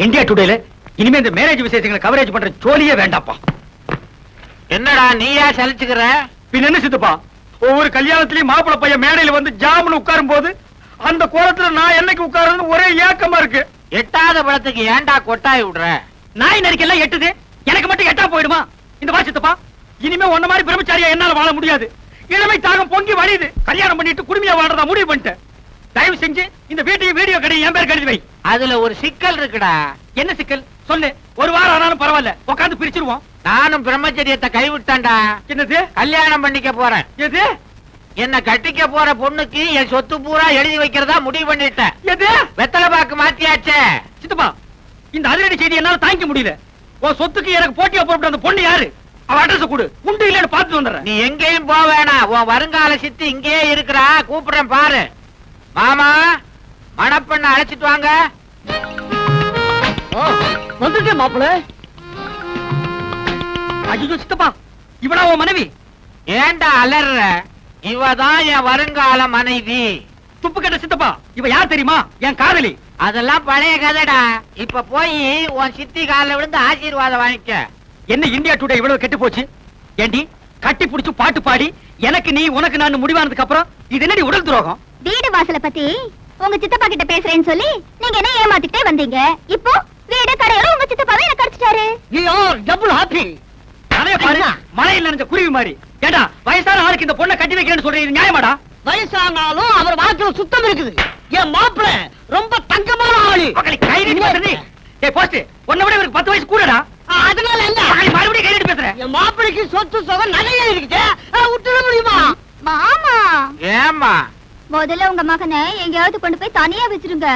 India டுடேல இனிமே இந்த marriage விசேஷங்களை கவரேஜ் பண்ற ஜோலியே வேண்டாப்பா. என்னடா நீயா சலிச்சுக்கிற? பின்ன என்ன சித்தப்பா, ஒவ்வொரு கல்யாணத்திலயும் மாப்பிள்ளை பையன் மேடையில வந்து ஜாமுன்னு உட்காரும் போது அந்த கோலத்துல நான் என்னைக்கு உட்காருன்னு ஒரே ஏக்கமா இருக்கு. எட்டாத பழத்துக்கு ஏன்டா கொட்டாய் விடுற? நாய் நரிக்கெல்லாம் எட்டுது, எனக்கு மட்டும் எட்டா போயிடுமா? இந்த வா சித்தப்பா, இனிமே உன்ன மாதிரி பிரம்மச்சாரியா என்னால வாழ முடியாது. இளமை தாகம் பொங்கி வழியுது. கல்யாணம் பண்ணிட்டு குடுமையா வாழ்றதா முடிவு பண்ணிட்டேன். தயவு செஞ்சு இந்த வீட்டையும் வீடியோ கடை என் பேர் கழுதி வை. அதுல ஒரு சிக்கல் இருக்குடா. என்ன சிக்கல் சொல்லு, ஒரு வாரம் ஆனாலும் பரவாயில்ல, உட்காந்து பிரிச்சிருவோம். நானும் பிரம்மச்சரியத்தை கைவிட்டேன்டா. என்னது? கல்யாணம் பண்ணிக்க போறேன். எது? என்ன கட்டிக்க போற பொண்ணுக்கு என் சொத்து பூரா எழுதி வைக்கிறதா முடிவு பண்ணிட்டேன். எது? வெத்தலை பாக்கு மாத்தியாச்சே. சித்தப்பா, இந்த அதிரடி செய்தி என்னால தாங்கிக்க முடியல. உன் சொத்துக்கு எனக்கு போட்டியா போட்டு அந்த பொண்ணு யாரு? அவ அட்ரஸ் கொடு, உண்டு இல்லன்னு பார்த்து வந்துடுறேன். நீ எங்கேயும் போக வேணாம், உன் வருங்கால சித்தி இங்கேயே இருக்கிறா. கூப்பிடுறேன் பாரு. மாமா, மணப்பெண்ண அழைச்சிட்டு வாங்க. வந்துட்டேன் மாப்பிள்ள. ஐயோ சித்தப்பா, இவனா உன் மனைவி? ஏண்டா அலற? இவதான் என் வருங்கால மனைவி. துப்பு கட்ட சித்தப்பா, இவ யார் தெரியுமா? என் காதலி. அதெல்லாம் பழைய கதைடா. இப்ப போய் உன் சித்தி காலில் விழுந்து ஆசீர்வாதம் வாங்கிக்க. என்ன இந்தியா டுடே இவ்வளவு கெட்டு போச்சு? ஏண்டி கட்டி புடிச்சு பாட்டு பாடி எனக்கு நீ உனக்கு நான் முடிவானதுக்கு அப்புறம் இது என்னடி உடல் துரோகம்? வீடு வாசலை பத்தி உங்க சித்தப்பா கிட்ட பேசுறேன்னு சொல்லி நீங்க என்ன ஏமாத்திட்டே வந்தீங்க. இப்போ வீடு கடையோட உங்க சித்தப்பாவை எனக்கு அடிச்சிட்டாரு. You are double happy. அதைய பாரு, மழையில் நனைஞ்ச குருவி மாதிரி. ஏண்டா வயசான ஆளுக்கு இந்த பொண்ணை கட்டி வைக்கிறேன்னு சொல்றீங்க, இது நியாயமாடா? வயசானாலும் அவர் வாழ்க்கையில சுத்தம் இருக்குது. என் மாப்பிள்ள ரொம்ப தங்கமான ஆளு. கை நீட்டி பேசுறீ? ஏய் போஸ்ட், உன்னை விட இவருக்கு 10 வயசு கூடடா. அதனால என்ன? மறுபடியும் கை நீட்டி பேசுற? என் மாப்பிளைக்கு சொத்து சுகம் நிறைய இருக்குது. விட்டுட முடியுமா? மாமா, ஏமா முதல்ல உங்க மகனை எங்கேயாவது கொண்டு போய் தனியா வச்சிருங்க.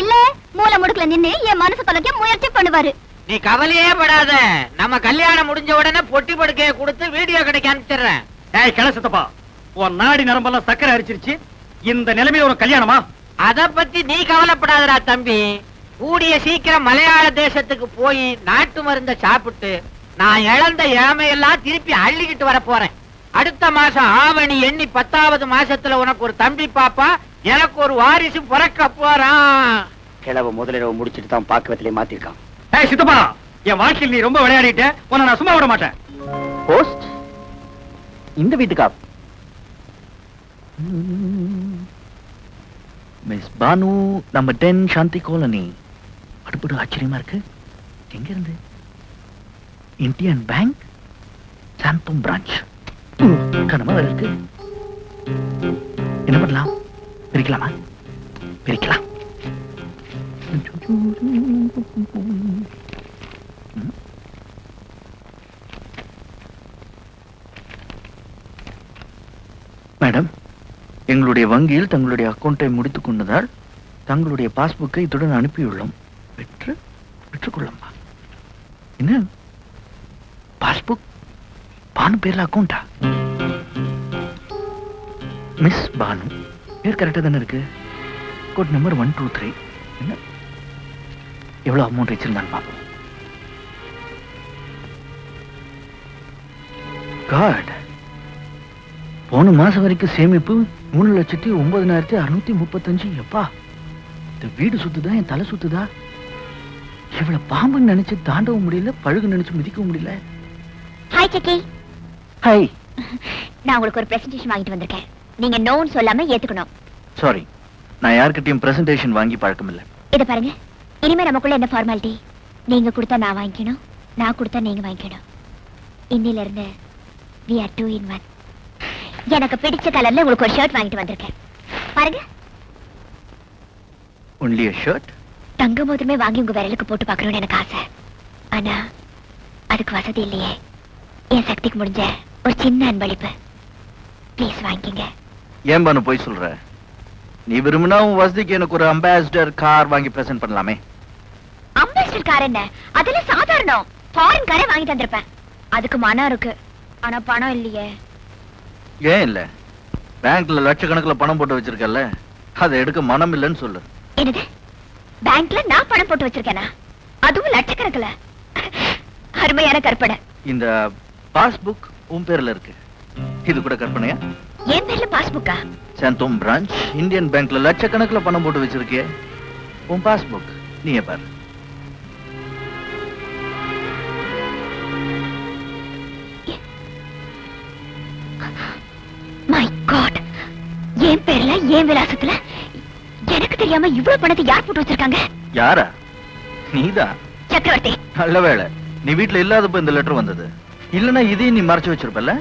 இல்ல மூல முடுக்குல நின்னு என் மனசு தொலைக்க முயற்சி பண்ணுவாரு. நீ கவலையே படாத. நம்ம கல்யாணம் முடிஞ்ச உடனே பொட்டி படுக்கையை கொடுத்து வீடியோ கடைக்கு அனுப்பிச்சிடுறேன். ஏய் கிளசத்தப்பா, உன் நாடி நரம்பெல்லாம் சக்கரை அரிச்சிருச்சு. இந்த நிலைமையில ஒரு கல்யாணமா? அத பத்தி நீ கவலைப்படாதடா தம்பி. கூடிய சீக்கிரம் மலையாள தேசத்துக்கு போய் நாட்டு மருந்த சாப்பிட்டு நான் இழந்த இளமையெல்லாம் திருப்பி அள்ளிக்கிட்டு வர போறேன். அடுத்த மாசம் ஆவணி எண்ணி 10வது மாசத்துல உனக்கு ஒரு தம்பி பாப்பா, எனக்கு ஒரு வாரிசு பிறக்க போறான். கிழவ முதலிரவு முடிச்சிட்டு தான் பாக்குவத்திலே மாத்திருக்கான். ஏய் சித்தப்பா, என் வாழ்க்கையில் நீ ரொம்ப விளையாடிட்ட. உன்னை நான் சும்மா விட மாட்டேன். போஸ்ட் இந்த வீட்டுக்கா? Miss Banu, number 10 Shanti colony. அடுப்படு ஆச்சரியமா இருக்கு. எங்க இருந்து? Indian bank Santhome branch. கனமா இருக்கு. என்ன பண்ணலாம்? பிரிக்கலாமா? பிரிக்கலாம். மேடம், எங்களுடைய வங்கியில் தங்களுடைய அக்கௌண்டை முடித்துக் கொண்டதால் தங்களுடைய பாஸ்புக்கை இத்துடன் அனுப்பியுள்ளோம். பெற்றுக்கொள்ளம்பா. என்ன பாஸ்புக்? பானு பேர்ல அக்கௌண்டா? மிஸ் பானு பேர் கரெக்டா தானே இருக்கு. Code number 123. என்ன எவ்வளவு அமௌண்ட் வச்சிருந்தான்னு பாப்போம். காட், போன மாசம் வரைக்கும் சேமிப்பு 3,09,635. எப்பா, இந்த வீடு சுத்துதா என் தலை சுத்துதா? இவ்வளவு பாம்புன்னு நினைச்சு தாண்டவும் முடியல, பழுகு நினைச்சு மிதிக்கவும் முடியல. ஹாய் சக்கி. ஹாய். நான் உங்களுக்கு ஒரு பிரசன்டேஷன் வாங்கிட்டு வந்திருக்கேன். நீங்க நோன்னு சொல்லாம ஏத்துக்கணும். சாரி, நான் யார்கிட்டயும் பிரசன்டேஷன் வாங்கி பழக்கம் இல்ல. இத பாருங்க, இனிமே நமக்குள்ள என்ன ஃபார்மாலிட்டி? நீங்க கொடுத்தா நான் வாங்கிக்கணும், நான் கொடுத்தா நீங்க வாங்கிக்கணும். இன்னில இருந்து we are 2 in 1. எனக்கு பிடிச்ச கலர்ல உங்களுக்கு ஒரு ஷர்ட் வாங்கிட்டு வந்திருக்கேன். பாருங்க. only a shirt? தங்க மோதிரமே வாங்கி உங்க விரலுக்கு போட்டு பார்க்கணும்னு எனக்கு ஆசை. ஆனா அதுக்கு வசதி இல்லையே. என் சக்திக்கு முடிஞ்ச ஒரு சின்ன அன்பளிப்பு. ப்ளீஸ் வாங்கிக்கங்க. ஏன் பானு போய் சொல்ற? நீ விரும்பினா உன் வசதிக்கு எனக்கு ஒரு அம்பாசிடர் கார் வாங்கி பிரசன்ட் பண்ணலாமே. அம்பாசிடர் கார் என்ன? அதெல்லாம் சாதாரணம். ஃபாரின் காரே வாங்கி தந்திருப்பேன். அதுக்கு மனம் இருக்கு, ஆனா பணம் இல்லையே. ஏன் இல்ல? பேங்க்ல லட்சக்கணக்கில் பணம் போட்டு வச்சிருக்கல, அதை எடுக்க மனம் இல்லைன்னு சொல்லு. என்னது? பேங்க்ல நான் பணம் போட்டு வச்சிருக்கேனா? அதுவும் லட்சக்கணக்கில்? அருமையான கற்பனை. இந்த பாஸ்புக் உன் பேர்ல இருக்கு, இது கூட கற்பனையா? என் பேர்ல பாஸ்புக்கா? சாந்தோம் பிரான்ச் இந்தியன் பேங்க்ல லட்சக்கணக்கில் பணம் போட்டு வச்சிருக்கே, உன் பாஸ்புக் நீயே பாரு. ஏன் விலாசத்துல எனக்கு தெரியாம இவ்வளவு பணத்தை யார் போட்டு வச்சிருக்காங்க? யாரா? நீதான். சக்கரவர்த்தி. நல்ல வேளை நீ வீட்டுல இல்லாதப்ப இந்த லெட்டர் வந்தது. இல்லன்னா இதையும் நீ மறைச்சு வச்சிருப்பல.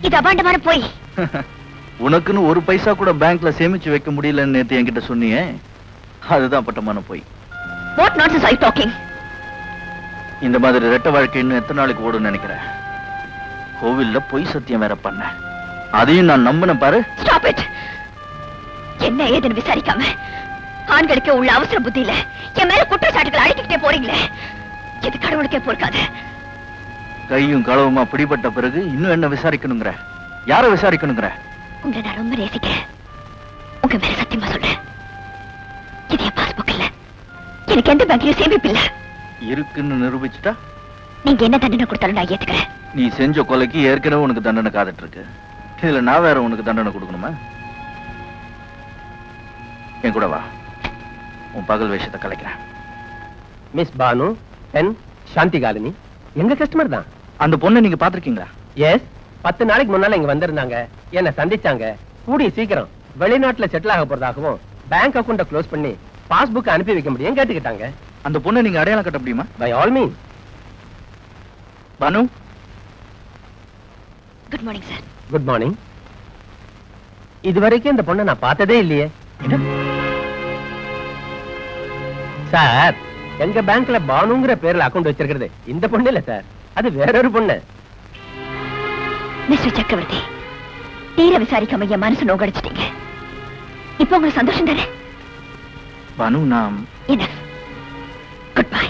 இது அபாண்டமான போய். உனக்குன்னு ஒரு பைசா கூட பேங்க்ல சேமிச்சு வைக்க முடியலன்னு நேத்து என்கிட்ட சொன்னியே, அதுதான் பட்டமான போய். What nonsense are you talking? இந்த மாதிரி ரெட்ட வாழ்க்கை இன்னும் எத்தனை நாளைக்கு ஓடுன்னு நினைக்கிறேன். கோவில்ல பொய் சத்தியம் வேற பண்ண, அதையும் நான் நம்பின பாரு. Stop it. என்ன ஏதுன்னு விசாரிக்காம ஆண்களுக்கு உள்ள அவசர புத்தியில என் மேல குற்றச்சாட்டுகள் அழைக்கிட்டே போறீங்களே, இது கடவுளுக்கே பொறுக்காது. கையும் களவுமா பிடிபட்ட பிறகு இன்னும் என்ன விசாரிக்கணுங்கிற? யார விசாரிக்கணுங்கிற? உங்களை நான் ரொம்ப நேசிக்கிறேன். உங்க மேல சத்தியமா சொல்றேன், இது என் பாஸ்புக் இல்ல, எனக்கு எந்த பேங்க்லயும் சேமிப்பு இல்ல. இருக்குன்னு நிரூபிச்சுட்டா நீங்க என்ன தண்டனை கொடுத்தாலும் நான் ஏத்துக்கிறேன். நீ செஞ்ச கொலைக்கு ஏற்கனவே உனக்கு தண்டனை காத்துட்டு இருக்கு. இதுல நான் வேற உனக்கு தண்டனை கொடுக்கணுமா? என் கூட வா, உன் பகல் வேஷத்தை கலைக்கிறேன். மிஸ் பானு என் சாந்தி காலனி எங்க கஸ்டமர் தான். அந்த பொண்ணை நீங்க பாத்திருக்கீங்களா? எஸ், 10 நாளைக்கு முன்னால இங்க வந்திருந்தாங்க, என்ன சந்திச்சாங்க. கூடிய சீக்கிரம் வெளிநாட்டுல செட்டில் ஆக போறதாகவும் பேங்க் அக்கௌண்ட க்ளோஸ் பண்ணி பாஸ்புக் அனுப்பி வைக்க முடியும் கேட்டுக்கிட்டாங்க. அந்த பொண்ணை நீங்க அடையாளம் கட்ட முடியுமா? By all means. Banu, good morning sir. Good morning. இதுவரைக்கும் இந்த பொண்ணை நான் பார்த்ததே இல்லையே. சார், எங்க பேங்க்ல பானுங்கிற பேர்ல அக்கௌண்ட் வச்சிருக்கிறது இந்த பொண்ணு இல்ல சார், அது வேறொரு பொண்ணு. மிஸ்டர் சக்கரவர்த்தி, தீர விசாரிக்காம என் மனசு நோகடிச்சிட்டீங்க. இப்போ உங்களுக்கு சந்தோஷம் தானே? பானு, நாம் என்ன? Good bye.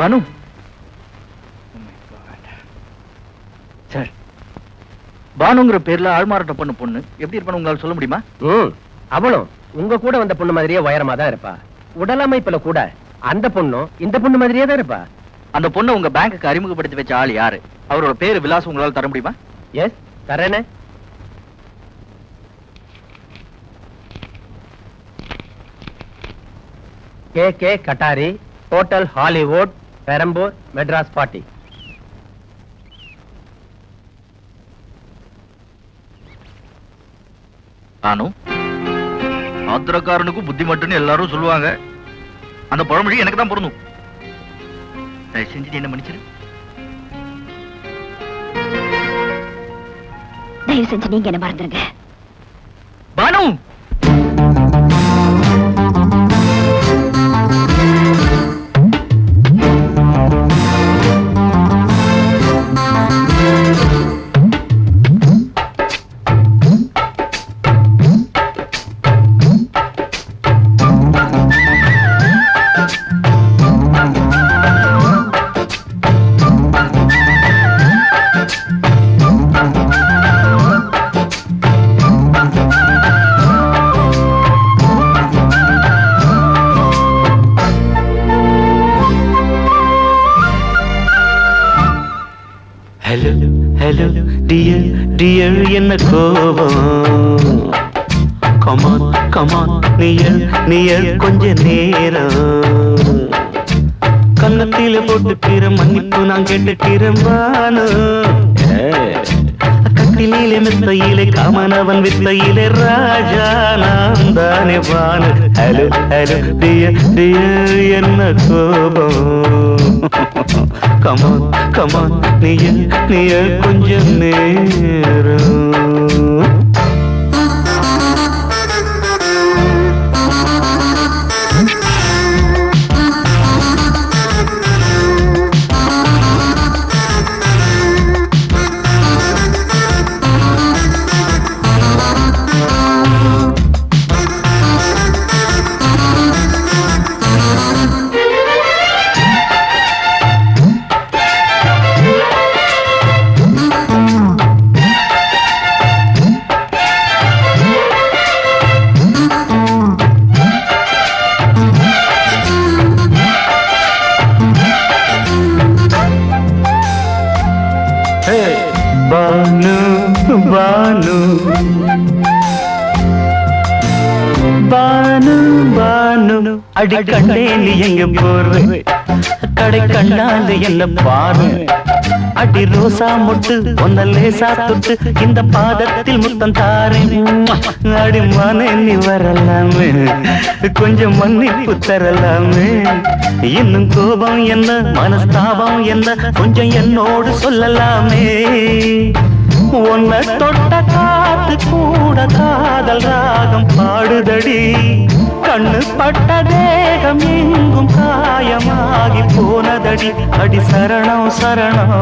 பானு. சார், பானுங்கிற பேர்ல ஆள்மாறாட்ட பண்ண பொண்ணு எப்படி இருப்பான்னு உங்களால சொல்ல முடியுமா? அவளும் உங்க கூட வந்த பொண்ணு மாதிரியே உயரமா தான் இருப்பா. உடலமைப்புல கூட அந்த பொண்ணும் இந்த பொண்ணு மாதிரியே தான் இருப்பா. அந்த பொண்ணை உங்க பேங்க்குக்கு அறிமுகப்படுத்தி வச்ச ஆள் யாரு? அவரோட பேரு விலாசம் உங்களால தர முடியுமா? எஸ், தரேனே. K Kattari, hotel Hollywood, Perambur, Madras party. நானும் ஆத்திரக்காரனுக்கும் புத்தி மட்டும்னு எல்லாரும் சொல்லுவாங்க. அந்த பழமொழி எனக்கு தான் பொருந்தும். தயவு செஞ்சு என்ன மன்னிச்சிரு. தயவு செஞ்சு நீங்க என்ன மறந்துருங்க. பானு, டியர் என்ன கோபம்? கமான் கமான் நியர் கொஞ்ச நேரம் கன்னத்தில போட்டுக்கிற மன்னிப்பு நான் கேட்டுக்கிறேன். பானு, கட்டிலே மெத்தையிலே காமனவன் வித்தையிலே ராஜா நான் தானே பானு. ஹலோ ஹலோ டியர் என்ன கோபம்? கமான் கமான் நியர் கொஞ்சம் நேரம். பானு பானு பானு பானு அடி கண்டே நீ எங்க போற? கடை கண்ணால என்ன பாரு, அடி ரோசா முட்டு ஒன்ன லேசா தொட்டு இந்த பாதத்தில் முத்தம் தாரேன் அடி மனே நீ வரலாமே கொஞ்சம் மன்னிப்பு தரலாமே இன்னும் கோபம் என்ன மனஸ்தாபம் என்ன கொஞ்சம் என்னோடு சொல்லலாமே உன்னை தொட்ட காத்து கூட காதல் ராகம் பாடுதடி கண்ணு பட்ட தேகம் எங்கும் காயமாகி போனதடி அடி சரணம் சரணம்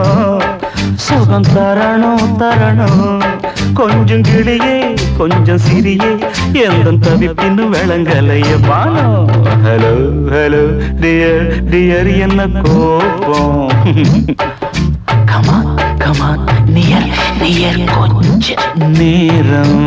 சுகம் தரணும் தரணும் கொஞ்சம் கிளியே கொஞ்சம் சிறியே எந்த தவிப்பின்னு விளங்கலைய Bano hello hello dear dear என்ன கோபம் கமான் கமான் நியர் நியர் கொஞ்ச நேரம்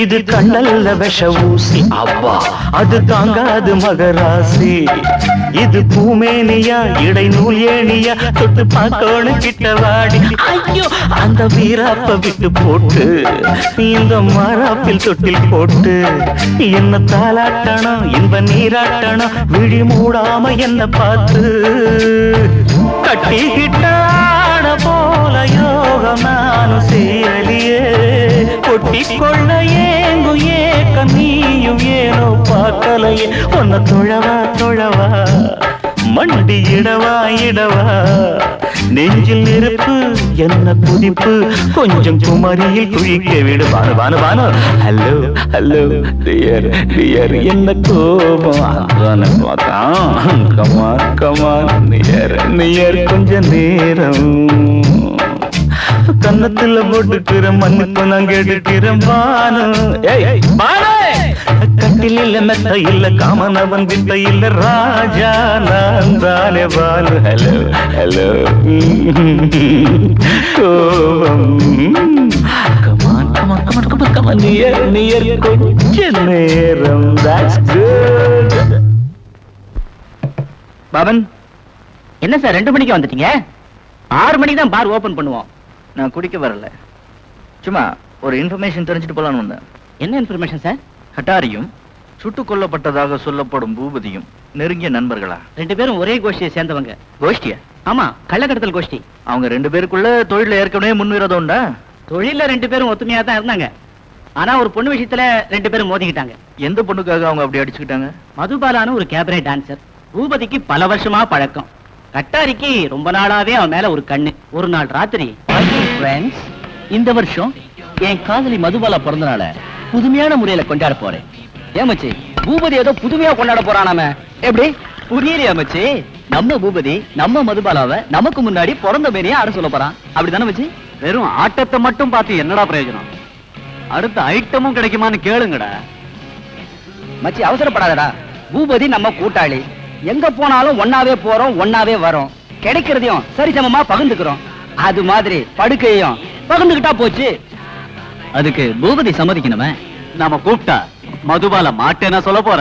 இது கண்ணல்ல விஷ ஊசி அவ்வா அது தாங்காது மகராசி இது பூமேனியா இடைநூல் ஏனியா தொட்டு பார்க்கணும் கிட்ட வாடி ஐயோ அந்த வீராப்ப விட்டு போட்டு இந்த மாறாப்பில் தொட்டில் போட்டு என்ன தாளாட்டணும் இன்ப நீராட்டணும் விழி மூடாம என்ன பார்த்து கட்டிக்கிட்ட போல யோகம் நானும் சேரலியே கொட்டி கொள்ள ஏங்கும் ஏக்க நீயும் ஏனோ பார்க்கலையே உன்னை தொழவா தொழவா மண்டி இடவா இடவா நெஞ்சில் நெருப்பு என்ன குதிப்பு கொஞ்சம் குமரியில் குழிக்க விடு Banu Banu Banu hello hello dear dear என்ன கோபம் கமான் கமான் நியர் நியர் கொஞ்ச நேரம் கன்னத்துல போட்டுக்கிற மண்ணுக்கு நான் கேட்டுக்கிறேன் பானு கட்டில் இல்ல மெத்த இல்ல காமனவன் வித்த இல்ல ராஜா நான் தானே பானு ஹலோ ஹலோ கோபம் come on come on come on come on come on near near கொஞ்ச நேரம் that's good பாபன் என்ன சார் 2 மணிக்கு வந்துட்டீங்க 6 மணிக்கு தான் பார் ஓபன் பண்ணுவோம் நான் குடிக்க வரல சும்மா ஒரு இன்ஃபர்மேஷன் தெரிஞ்சுட்டு போலான்னு வந்தேன் என்ன இன்ஃபர்மேஷன் சார் ஹட்டாரியும் சுட்டுக் கொல்லப்பட்டதாக சொல்லப்படும் பூபதியும் நெருங்கிய நண்பர்களா 2 பேரும் ஒரே கோஷ்டியை சேர்ந்தவங்க கோஷ்டியா ஆமா கள்ளக்கடத்தல் கோஷ்டி அவங்க 2 பேருக்குள்ள தொழில ஏற்கனவே முன்விரோதம் உண்டா தொழில 2 பேரும் ஒத்துமையா தான் இருந்தாங்க ஆனா ஒரு பொண்ணு விஷயத்துல 2 பேரும் மோதிக்கிட்டாங்க எந்த பொண்ணுக்காக அவங்க அப்படி அடிச்சுக்கிட்டாங்க மதுபாலான ஒரு கேபரே டான்சர் பூபதிக்கு பல வருஷமா பழக்கம் கட்டாரிக்கு ரொம்ப நாளாவே அவன் மேல ஒரு கண்ணு ஒரு நாள் ராத்திரி இந்த வருஷம் என் காதலி மதுபாலா பிறந்த நாள புதுமையான முறையில கொண்டாட போறேன் ஏமச்சி பூபதி ஏதோ புதுமையா கொண்டாட போறானாம எப்படி புரியலையா மச்சி நம்ம பூபதி நம்ம மதுபாலாவை நமக்கு முன்னாடி பிறந்த மேனியா ஆட சொல்ல போறான் அப்படிதானே மச்சி வெறும் ஆட்டத்தை மட்டும் பார்த்து என்னடா பிரயோஜனம் அடுத்த ஐட்டமும் கிடைக்குமான்னு கேளுங்கடா மச்சி அவசரப்படாதடா பூபதி நம்ம கூட்டாளி எங்க போனாலும் ஒன்னாவே போறோம் ஒன்னாவே வரோம் கிடைக்கிறதையும் சரிசமமா பகிர்ந்துக்கிறோம் அது மாதிரி படுக்கையும் பகிர்ந்துகிட்டா போச்சு அதுக்கு பூபதி சம்மதிக்கணுமே நாம கூப்பிட்டா மதுபால மாட்டேன்னா சொல்ல போற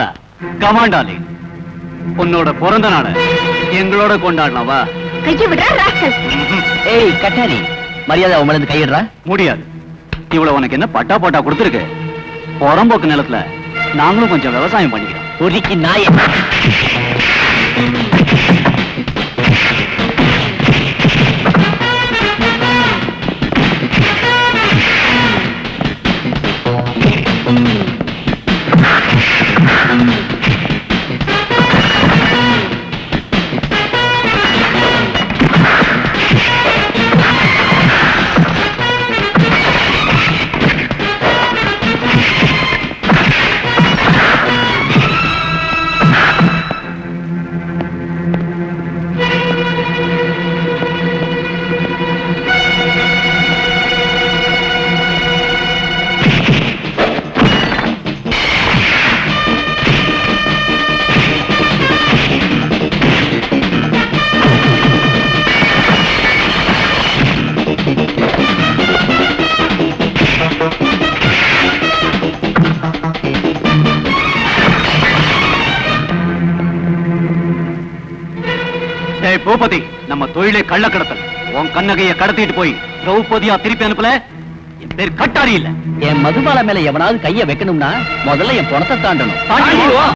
கமாண்டாலி உன்னோட பிறந்த நாள எங்களோட கொண்டாடலாம் வா கையை விடுறா ராஸ்கல் ஏய் கட்டாரி மரியாதை உமலந்து கையிடுறா முடியாது இவ்வளவு உனக்கு என்ன பட்டா போட்டா கொடுத்துருக்கு புறம்போக்கு நிலத்துல நாங்களும் கொஞ்சம் விவசாயம் பண்ணிக்கிறோம் ஒதுக்கி நாய டேய் பூபதி, நம்ம தொழிலே கள்ளக்கடத்தல். உன் கண்ணகைய கடத்திட்டு போய் திரௌபதியா திருப்பி அனுப்பல, என் பேர் கட்டாரி இல்ல. என் மதுபால மேல எவனாவது கைய வைக்கணும்னா முதல்ல என் பணத்தை தாண்டணும். தாண்டி வா.